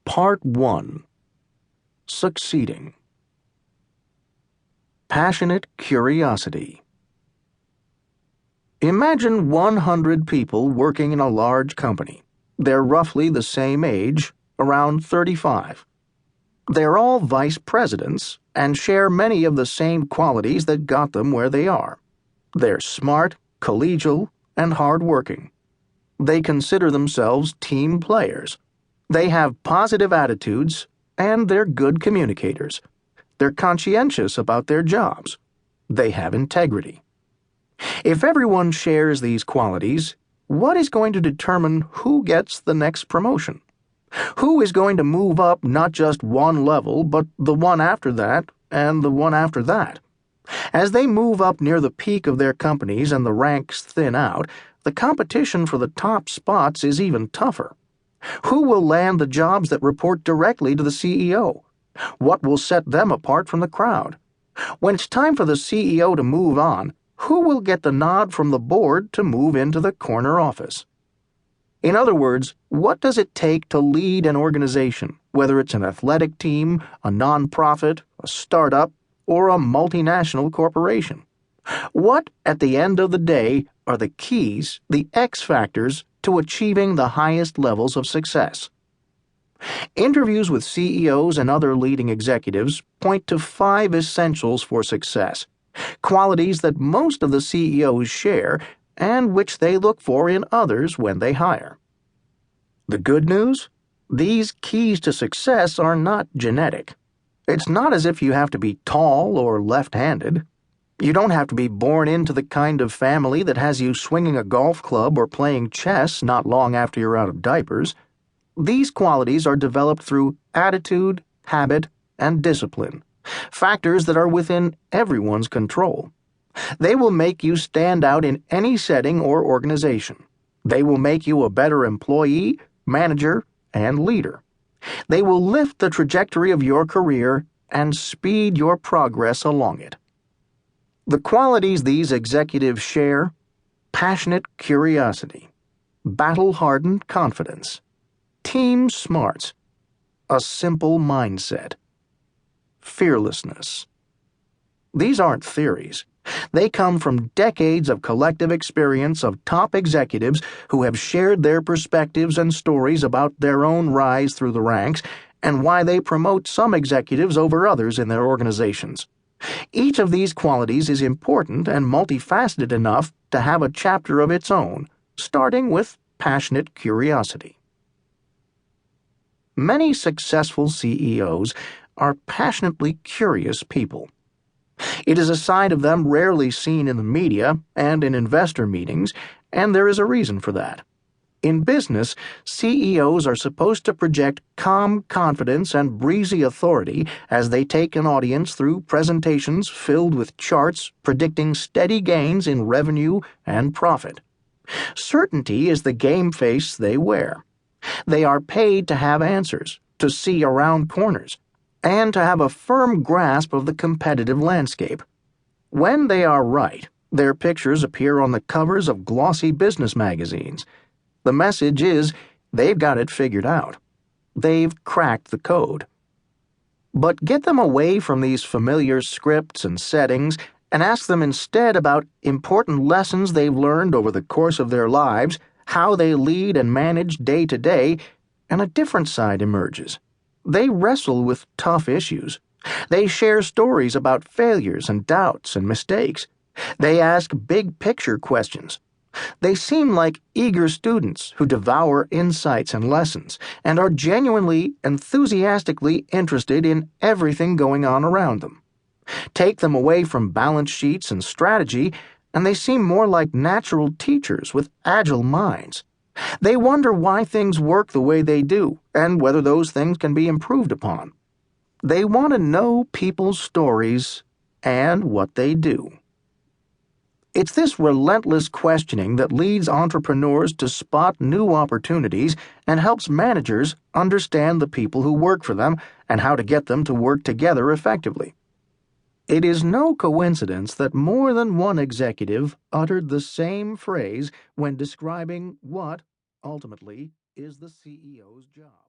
Part 1. Succeeding. Passionate curiosity. Imagine 100 people working in a large company. They're roughly the same age, around 35. They're all vice presidents and share many of the same qualities that got them where they are. They're smart, collegial, and hard-working. They consider themselves team players. They have positive attitudes, and they're good communicators. They're conscientious about their jobs. They have integrity. If everyone shares these qualities, what is going to determine who gets the next promotion? Who is going to move up not just one level, but the one after that and the one after that? As they move up near the peak of their companies and the ranks thin out, the competition for the top spots is even tougher. Who will land the jobs that report directly to the CEO? What will set them apart from the crowd? When it's time for the CEO to move on, who will get the nod from the board to move into the corner office? In other words, what does it take to lead an organization, whether it's an athletic team, a nonprofit, a startup, or a multinational corporation? What, at the end of the day, are the keys, the X factors, to achieving the highest levels of success? Interviews with CEOs and other leading executives point to 5 essentials for success, qualities that most of the CEOs share and which they look for in others when they hire. The good news? These keys to success are not genetic. It's not as if you have to be tall or left-handed. You don't have to be born into the kind of family that has you swinging a golf club or playing chess not long after you're out of diapers. These qualities are developed through attitude, habit, and discipline, factors that are within everyone's control. They will make you stand out in any setting or organization. They will make you a better employee, manager, and leader. They will lift the trajectory of your career and speed your progress along it. The qualities these executives share: passionate curiosity, battle-hardened confidence, team smarts, a simple mindset, fearlessness. These aren't theories. They come from decades of collective experience of top executives who have shared their perspectives and stories about their own rise through the ranks and why they promote some executives over others in their organizations. Each of these qualities is important and multifaceted enough to have a chapter of its own, starting with passionate curiosity. Many successful CEOs are passionately curious people. It is a side of them rarely seen in the media and in investor meetings, and there is a reason for that. In business, CEOs are supposed to project calm confidence and breezy authority as they take an audience through presentations filled with charts predicting steady gains in revenue and profit. Certainty is the game face they wear. They are paid to have answers, to see around corners, and to have a firm grasp of the competitive landscape. When they are right, their pictures appear on the covers of glossy business magazines. The message is they've got it figured out. They've cracked the code. But get them away from these familiar scripts and settings and ask them instead about important lessons they've learned over the course of their lives, how they lead and manage day to day, and a different side emerges. They wrestle with tough issues. They share stories about failures and doubts and mistakes. They ask big-picture questions. They seem like eager students who devour insights and lessons and are genuinely, enthusiastically interested in everything going on around them. Take them away from balance sheets and strategy, and they seem more like natural teachers with agile minds. They wonder why things work the way they do and whether those things can be improved upon. They want to know people's stories and what they do. It's this relentless questioning that leads entrepreneurs to spot new opportunities and helps managers understand the people who work for them and how to get them to work together effectively. It is no coincidence that more than one executive uttered the same phrase when describing what, ultimately, is the CEO's job.